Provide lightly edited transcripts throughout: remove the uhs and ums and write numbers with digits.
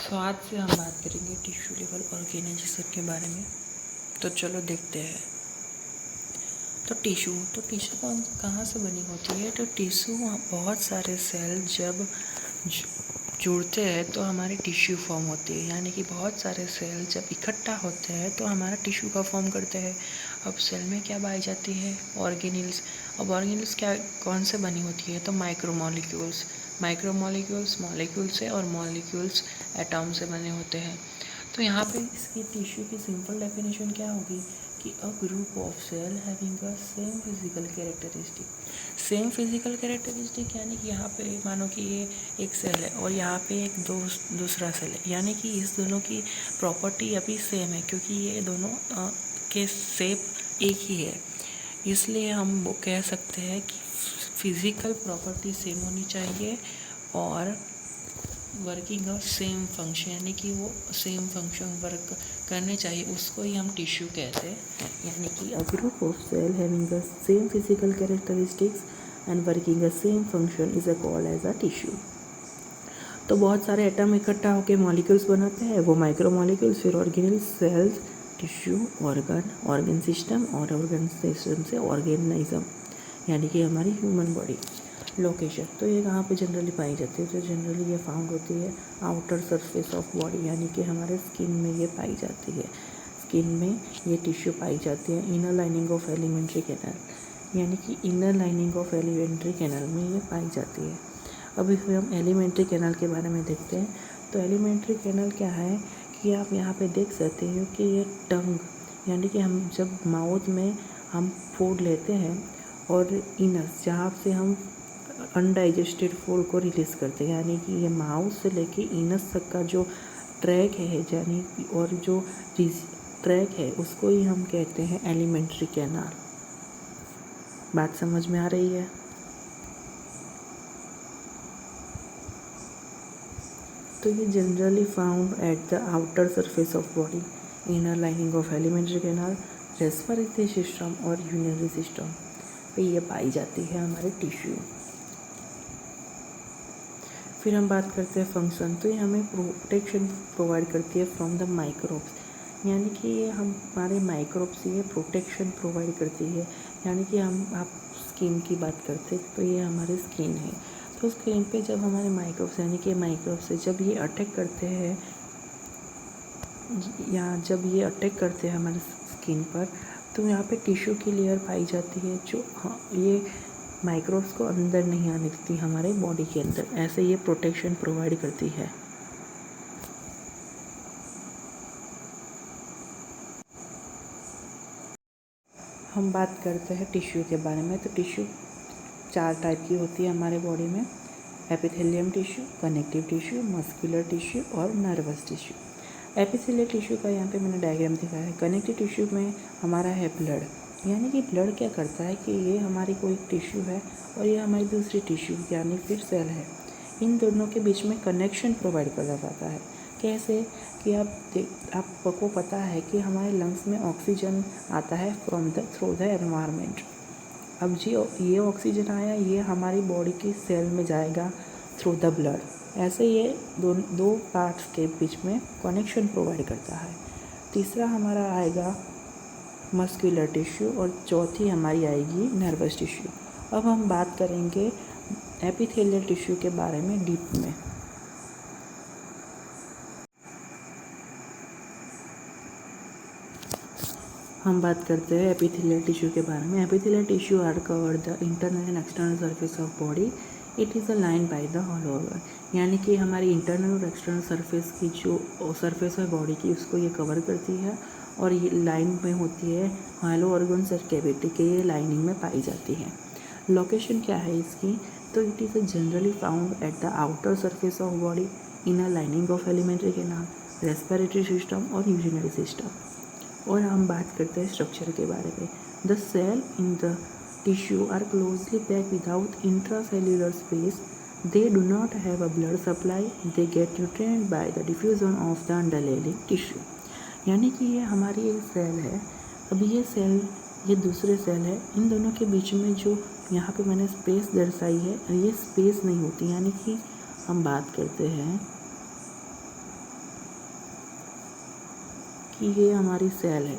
तो आज से हम बात करेंगे टिश्यू लेवल ऑर्गेनाइजेशन के बारे में। तो चलो देखते हैं। तो टिश्यू कहाँ से बनी होती है? तो टिश्यू बहुत सारे सेल जब जुड़ते हैं तो हमारी टिश्यू फॉर्म होती है, यानी कि बहुत सारे सेल जब इकट्ठा होते हैं तो हमारा टिश्यू का फॉर्म करते हैं। अब सेल में क्या पाई जाती है? ऑर्गेनिल्स। अब ऑर्गेनिल्स कौन से बनी होती है? तो माइक्रोमोलिक्यूल्स मॉलिक्यूल से, और मॉलिक्यूल्स एटॉम से बने होते हैं। तो यहाँ पे इसकी टिश्यू की सिंपल डेफिनेशन क्या होगी कि a group of cell having a same physical characteristic, यानी कि यहाँ पे मानो कि ये एक सेल है और यहाँ पे एक दूसरा सेल है, यानी कि इस दोनों की प्रॉपर्टी अभी सेम है, क्योंकि ये दोनों के शेप एक ही है। इसलिए हम वो कह सकते हैं कि फिज़िकल प्रॉपर्टी सेम होनी चाहिए और वर्किंग ऑफ सेम फंक्शन, यानी कि वो सेम फंक्शन वर्क करने चाहिए, उसको ही हम टिश्यू कहते हैं। यानी कि a group of cell having the same physical characteristics and working the same function is called as a tissue. तो बहुत सारे एटम इकट्ठा होकर मॉलिक्यूल्स बनाते हैं, वो माइक्रो मॉलिक्यूल्स, फिर organelle cells, tissue, organ system, और ऑर्गन सिस्टम से ऑर्गेनिज्म, यानी कि हमारी ह्यूमन बॉडी। लोकेशन तो ये कहाँ पे जनरली पाई जाती है? तो जनरली ये फाउंड होती है आउटर सरफेस ऑफ बॉडी, यानी कि हमारे स्किन में ये पाई जाती है। स्किन में ये टिश्यू पाई जाती है। Inner lining of alimentary canal, यानी कि inner lining of alimentary canal में ये पाई जाती है। अभी फिर हम एलिमेंट्री कैनाल के बारे में देखते हैं। तो एलिमेंट्री कैनाल क्या है कि आप यहाँ पे देख सकते हो कि ये टंग, यानी कि हम जब माउथ में हम फूड लेते हैं और इनस, जहाँ से हम अनडाइजेस्टेड फूड को रिलीज़ करते हैं, यानी कि ये माउथ से लेके इनस तक का जो ट्रैक है, यानी और जो ट्रैक है उसको ही हम कहते हैं एलिमेंट्री कैनाल। बात समझ में आ रही है? तो ये generally found at the outer surface of body, inner lining of alimentary canal, respiratory system और यूरिनरी सिस्टम पे ये पाई जाती है हमारे टिश्यू। फिर हम बात करते हैं फंक्शन। तो ये हमें प्रोटेक्शन प्रोवाइड करती है फ्रॉम द माइक्रोब्स, यानी कि ये हमारे माइक्रोब्स ये प्रोटेक्शन प्रोवाइड करती है। यानी कि आप स्किन की बात करते तो ये हमारी स्किन है। तो स्किन पे जब हमारे माइक्रोब्स, यानी कि माइक्रोब्स से जब ये अटैक करते हैं, या जब ये अटैक करते हैं हमारे स्किन पर, तो यहाँ पे टिश्यू की लेयर पाई जाती है जो ये माइक्रोब्स को अंदर नहीं आने देती हमारे बॉडी के अंदर। ऐसे ये प्रोटेक्शन प्रोवाइड करती है। हम बात करते हैं टिश्यू के बारे में। तो टिश्यू 4 टाइप की होती है हमारे बॉडी में: epithelium tissue, connective tissue, muscular tissue और नर्वस टिश्यू। एपिथेलियल टिश्यू का यहाँ पे मैंने डायग्राम दिखाया है। कनेक्टिव टिश्यू में हमारा है ब्लड, यानी कि ब्लड क्या करता है कि ये हमारी कोई टिश्यू है और ये हमारी दूसरी टिश्यू यानी फिर सेल है, इन दोनों के बीच में कनेक्शन प्रोवाइड करा जाता है। कैसे कि आपको पता है कि हमारे लंग्स में ऑक्सीजन आता है थ्रू द एनवायरनमेंट। अब जी ये ऑक्सीजन आया, ये हमारी बॉडी की सेल में जाएगा थ्रू द ब्लड। ऐसे ये दो पार्ट्स के बीच में कनेक्शन प्रोवाइड करता है। तीसरा हमारा आएगा मस्कुलर टिश्यू और चौथी हमारी आएगी नर्वस टिश्यू। अब हम बात करेंगे एपिथेलियल टिश्यू के बारे में डीप में। हम बात करते हैं एपिथेलियल टिश्यू के बारे में। Epithelial tissue are covered the internal and external surface of body, it is a line by the hollow organ, यानी कि हमारी इंटरनल और एक्सटर्नल सरफेस की जो सरफेस है बॉडी की, उसको ये कवर करती है और ये लाइन में होती है हॉलो ऑर्गन्स और कैविटी के, ये लाइनिंग में पाई जाती है। लोकेशन क्या है इसकी? तो it is generally found at the outer surface of body, inner lining of alimentary canal, respiratory system और यूरिनरी सिस्टम। और हम बात करते हैं स्ट्रक्चर के बारे में। The cell in the tissue are closely packed without intracellular space, they do not have a blood supply, they get nutrient by the diffusion of the underlying tissue. यानी कि ये हमारी एक सेल है, अभी ये सेल ये दूसरे सेल है, इन दोनों के बीच में जो यहाँ पे मैंने स्पेस दर्शाई है, ये स्पेस नहीं होती। यानी कि हम बात करते हैं कि ये हमारी सेल है,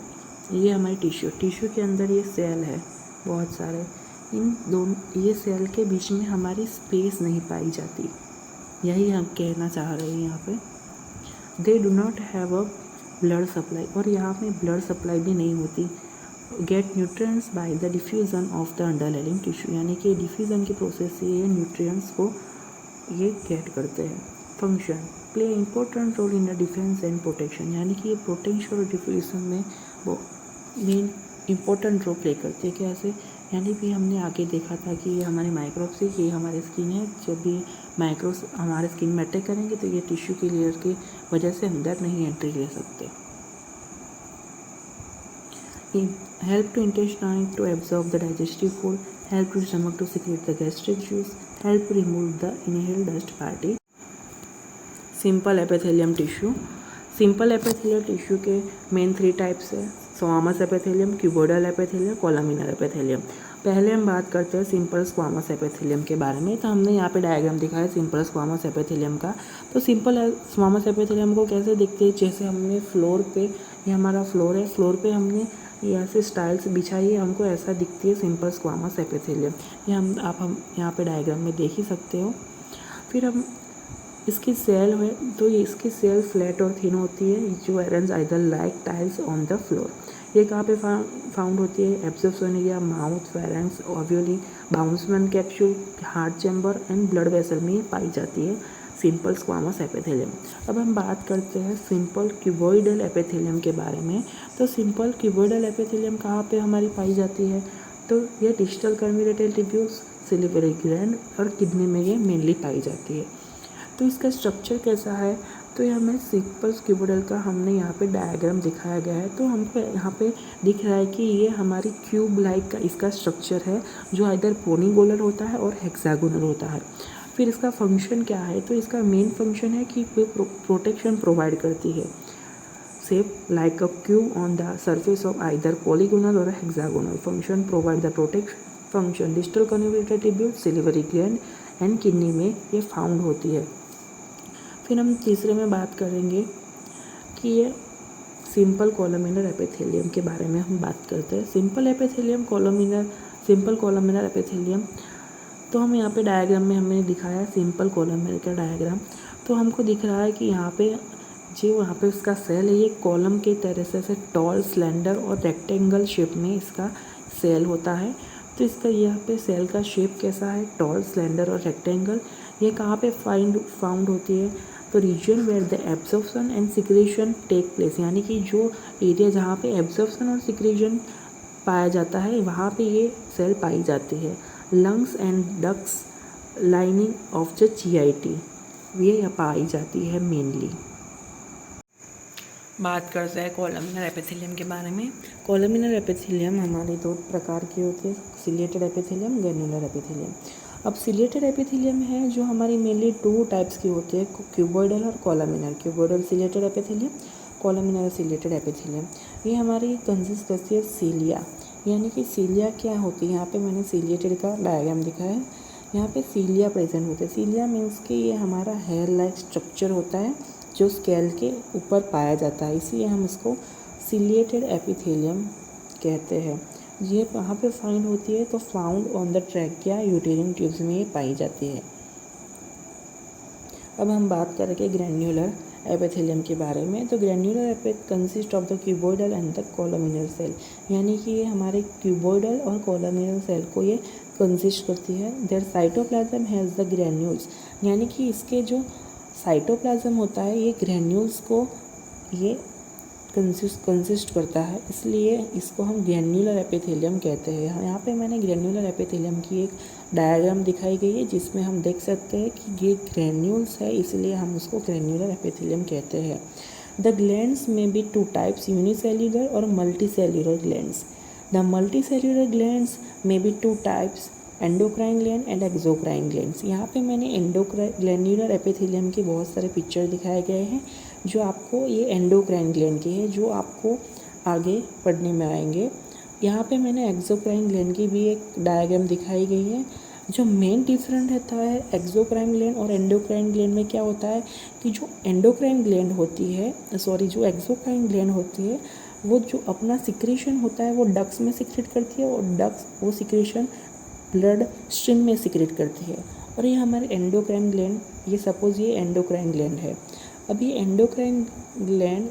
ये हमारी टिश्यू के अंदर ये सेल है बहुत सारे। इन दोनों ये सेल के बीच में हमारी स्पेस नहीं पाई जाती, यही हम कहना चाह रहे हैं यहाँ पे। They do not have a blood supply, और यहाँ पे ब्लड सप्लाई भी नहीं होती। Get nutrients by the diffusion of the underlying tissue, यानी कि डिफ्यूज़न की प्रोसेस से ये न्यूट्रिएंट्स को ये गेट करते हैं। Function play important role in the defence and protection, यानी कि ये प्रोटेक्शन और डिफ्यूज़न में वो मेन इम्पोर्टेंट रोल प्ले करते हैं। कैसे? यानी कि हमने आगे देखा था कि ये हमारे माइक्रोब से, ये हमारी स्किन है, जब भी माइक्रोब्स हमारे स्किन में अटैक करेंगे तो ये टिश्यू की लेयर की वजह से अंदर नहीं एंट्री ले सकते। Help to intestine to absorb the digestive food, help to stomach to secrete the gastric juice, help remove the inhaled dust party. Simple epithelium tissue. Simple epithelial tissue के main 3 types है, squamous epithelium, cuboidal epithelium, columnar epithelium. पहले हम बात करते हैं simple squamous epithelium के बारे में। तो हमने यहाँ पे डायग्राम दिखाया है सिंपल स्क्वामस एपिथेलियम का। तो सिंपल स्क्वामस एपिथेलियम को कैसे दिखते हैं, जैसे हमने फ्लोर पे, ये हमारा फ्लोर है, फ्लोर पे हमने ये ऐसे स्टाइल्स बिछाई है, हमको ऐसा दिखती है सिंपल स्क्वामस एपिथेलियम। ये हम यहाँ पे डायग्राम में देख ही सकते हो। फिर हम इसकी सेल है, तो ये इसकी सेल फ्लैट और थिन होती है, जो arrange either like tiles on the floor. ये कहाँ पे फाउंड होती है? Absorption area, mouth, pharynx, alveoli, Bowman's capsule, heart chamber and blood vessel में पाई जाती है सिंपल स्क्वामस एपिथेलियम। अब हम बात करते हैं सिंपल क्यूबोइडल एपिथेलियम के बारे में। तो सिंपल क्यूबोइडल एपिथेलियम कहाँ पे हमारी पाई जाती है? तो ये डिस्टल कर्मिलेटेड ट्यूब्यूल्स, सिलिवरी ग्लैंड और किडनी में ये मेनली पाई जाती है। तो इसका स्ट्रक्चर कैसा है? तो ये हमें सिंपल क्यूबोइडल का हमने यहाँ पे डायग्राम दिखाया गया है। तो हमको यहाँ पे दिख रहा है कि ये हमारी क्यूब लाइक का इसका स्ट्रक्चर है, जो इधर पोनीगोनल होता है और हेक्सागोनल होता है। फिर इसका फंक्शन क्या है? तो इसका मेन फंक्शन है कि प्रोटेक्शन प्रोवाइड करती है, shape like a cube on the surface of either polygonal और hexagonal. Function provide the protection function distal convoluted tubule, salivary gland and kidney में ये फाउंड होती है। फिर हम तीसरे में बात करेंगे कि ये सिंपल कोलामिनर एपिथेलियम के बारे में हम बात करते हैं। Simple columnar epithelium. तो हम यहाँ पे डायग्राम में हमने दिखाया सिंपल कोलामिनर का डायग्राम। तो हमको दिख रहा है कि यहाँ पे इसका सेल है, ये कॉलम के तरह से टॉल, स्लेंडर और रेक्टेंगल शेप में इसका सेल होता है। तो इसका यहाँ पे सेल का शेप कैसा है? टॉल, स्लेंडर और रेक्टेंगल। ये कहाँ पे फाउंड होती है? तो region where the absorption and secretion take place, यानी कि जो एरिया जहाँ पे एब्जॉर्प्शन और सिक्रेशन पाया जाता है वहाँ पे ये सेल पाई जाती है। Lungs and ducts lining of the GIT ये पाई जाती है मेनली। बात करते हैं कोलामिनर एपिथेलियम के बारे में। कोलामिनर एपिथेलियम हमारे 2 प्रकार की होती है, सिलिएटेड एपिथेलियम, ग्रेन्युलर एपिथेलियम। अब सिलिएटेड एपिथेलियम है जो हमारी मेनली 2 टाइप्स की होती है, क्यूबोइडल और columnar. Cuboidal ciliated epithelium, columnar ciliated epithelium. ये हमारी कंसिस्ट करती है सीलिया, यानी कि सीलिया क्या होती है? यहाँ पे मैंने सिलिएटेड का डायग्राम दिखाया है, यहाँ पे सीलिया प्रेजेंट होता है। सीलिया मीन्स कि ये हमारा हेयर लाइक स्ट्रक्चर होता है जो स्केल के ऊपर पाया जाता है, इसलिए हम इसको सिलिएटेड एपिथेलियम कहते हैं। ये कहाँ पे फाइंड होती है? तो found on the trachea, यूटेरिन tubes में ये पाई जाती है। अब हम बात करेंगे ग्रैन्युलर एपिथेलियम के बारे में। तो ग्रैन्युलर एपिथ consist of the cuboidal and the columnar cell, यानी कि ये हमारे क्यूबोइडल और कोलामिनर सेल को ये कंसिस्ट करती है। Their cytoplasm has the granules, यानी कि इसके जो साइटोप्लाज्म होता है ये ग्रैन्यूल्स को ये कंसिस्ट करता है, इसलिए इसको हम ग्रैन्युलर एपिथेलियम कहते हैं। यहाँ पे मैंने ग्रैन्युलर एपिथेलियम की एक डायग्राम दिखाई गई है जिसमें हम देख सकते हैं कि ये ग्रैन्यूल्स है, इसलिए हम उसको ग्रैन्युलर एपिथेलियम कहते हैं। द ग्लैंड्स में बी 2 टाइप्स, यूनिसेल्युलर और multicellular glands. The multicellular glands में be 2 types, endocrine gland and exocrine glands. यहाँ पे मैंने ग्रैन्युलर एपिथेलियम के बहुत सारे पिक्चर दिखाए गए हैं जो आपको ये एंडोक्राइन ग्लैंड की है, जो आपको आगे पढ़ने में आएंगे। यहाँ पे मैंने एक्सोक्राइन ग्लैंड की भी एक डायग्राम दिखाई गई है जो मेन डिफरेंट रहता है एक्सोक्राइन ग्लैंड और एंडोक्राइन ग्लैंड में क्या होता है कि जो एंडोक्राइन ग्लैंड होती है जो एक्सोक्राइन ग्लैंड होती है वो जो अपना सिक्रेशन होता है वो डक्ट्स में सिक्रेट करती है और डक्ट्स वो सिक्रेशन ब्लड स्ट्रीम में सिक्रेट करती है। और ये हमारे एंडोक्राइन ग्लैंड, ये सपोज ये एंडोक्राइन ग्लैंड है। अब ये एंडोक्राइन ग्लैंड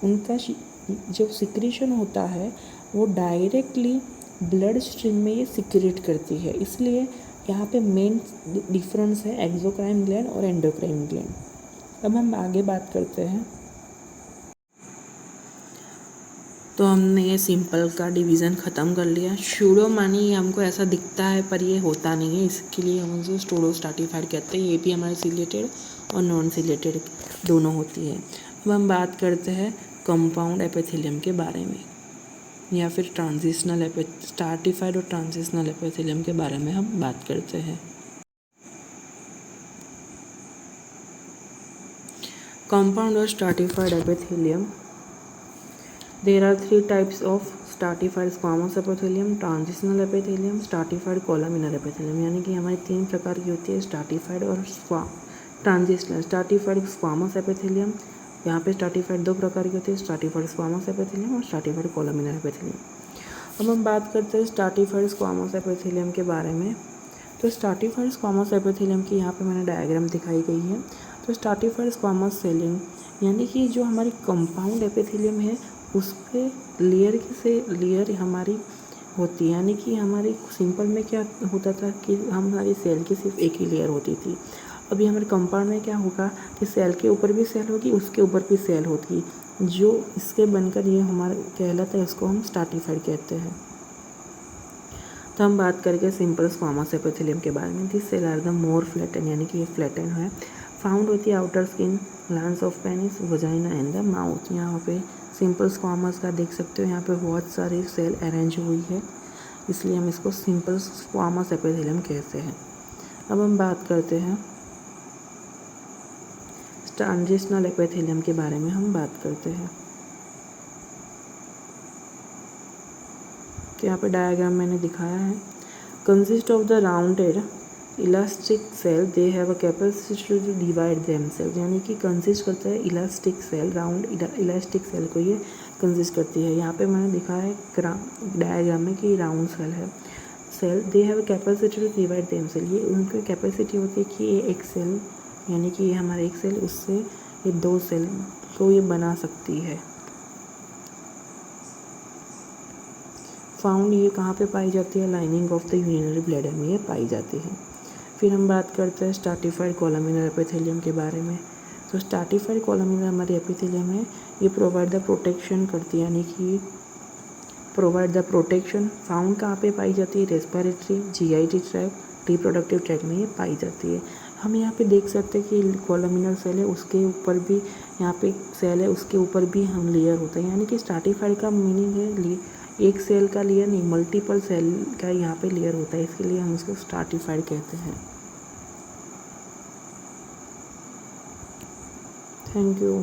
उनका जो सिक्रेशन होता है वो डायरेक्टली ब्लड स्ट्रीम में ये सिक्रेट करती है, इसलिए यहाँ पे मेन डिफरेंस है एक्सोक्राइन ग्लैंड और एंडोक्राइन ग्लैंड। अब हम आगे बात करते हैं। तो हमने ये सिंपल का डिवीज़न ख़त्म कर लिया। शूडो मानी हमको ऐसा दिखता है पर ये होता नहीं है, इसके लिए हम उसे स्टूडो स्ट्रैटिफाइड कहते हैं। ये भी हमारे सिलेटेड और नॉन सिलेटेड दोनों होती है। अब हम बात करते हैं कंपाउंड एपिथेलियम के बारे में, या फिर स्ट्रैटिफाइड और ट्रांजिशनल एपिथेलियम के बारे में हम बात करते हैं। कंपाउंड और stratified epithelium, there are 3 types of stratified squamous epithelium, transitional epithelium, stratified columnar epithelium. यानी कि हमारी 3 प्रकार की होती है, स्ट्रैटिफाइड और ट्रांजिशनल। स्ट्रैटिफाइड स्क्वामस एपिथेलियम, यहाँ पे स्ट्रैटिफाइड 2 प्रकार की होती है, स्ट्रैटिफाइड स्क्वामस एपिथेलियम और स्ट्रैटिफाइड कोलामिनर एपिथेलियम। अब हम बात करते हैं स्ट्रैटिफाइड स्क्वामस एपिथेलियम के बारे में। तो स्ट्रैटिफाइड स्क्वामस एपिथेलियम की यहाँ पे मैंने डायग्राम दिखाई गई है। तो स्ट्रैटिफाइड स्क्वामस सेलिंग यानी कि जो हमारी कंपाउंड एपिथेलियम है उस पर लेयर हमारी होती है। यानी कि हमारी सिंपल में क्या होता था कि हमारी सेल की सिर्फ एक ही लेयर होती थी। अभी हमारे कंपाउंड में क्या होगा कि सेल के ऊपर भी सेल होगी, उसके ऊपर भी सेल होगी, जो इसके बनकर ये हमारा कहलाता है, इसको हम स्ट्रैटिफाइड कहते हैं। तो हम बात करेंगे सिंपल स्क्वामस एपिथेलियम के बारे में। This cell are the more flatten, यानी कि ये फ्लैटन है। फाउंड होती है outer skin, glands of penis, vagina and the mouth. यहाँ पे सिंपल स्क्वामस का देख सकते हो, यहाँ पे बहुत सारी सेल अरेंज हुई है, इसलिए हम इसको सिंपल स्क्वामस एपिथेलियम कहते हैं। अब हम बात करते हैं ट्रांजिशनल एपिथेलियम के बारे में हम बात करते हैं। तो यहाँ पे डायग्राम मैंने दिखाया है। Consist of the rounded elastic cell, they have a capacity to divide themselves. यानी कि कंसिस्ट करता है elastic cell, round elastic cell को ये कंसिस्ट करती है। यहाँ पे मैंने दिखाया है डायग्राम में कि राउंड सेल है। Cell they have a capacity to divide themselves, ये उनकी कैपेसिटी होती है कि ये एक सेल, यानी कि ये हमारा एक सेल, उससे ये 2 सेल को ये बना सकती है। फाउंड ये कहाँ पे पाई जाती है? Lining of the urinary bladder में ये पाई जाती है। फिर हम बात करते हैं स्ट्रैटिफाइड कोलामिनर एपिथेलियम के बारे में। तो स्ट्रैटिफाइड कोलामिनर हमारी एपिथेलियम है, ये प्रोवाइड द प्रोटेक्शन करती है, यानी कि प्रोवाइड द प्रोटेक्शन। फाउंड कहाँ पे पाई जाती है? Respiratory, GIT tract, reproductive tract में ये पाई जाती है। हम यहाँ पे देख सकते हैं कि कोलामिनर सेल है, उसके ऊपर भी यहाँ पे सेल है, उसके ऊपर भी हम लेयर होता है। यानी कि स्ट्रैटिफाइड का मीनिंग है एक सेल का लेयर नहीं, मल्टीपल सेल का यहाँ पे लेयर होता है, इसके लिए हम उसको स्ट्रैटिफाइड कहते हैं। Thank you.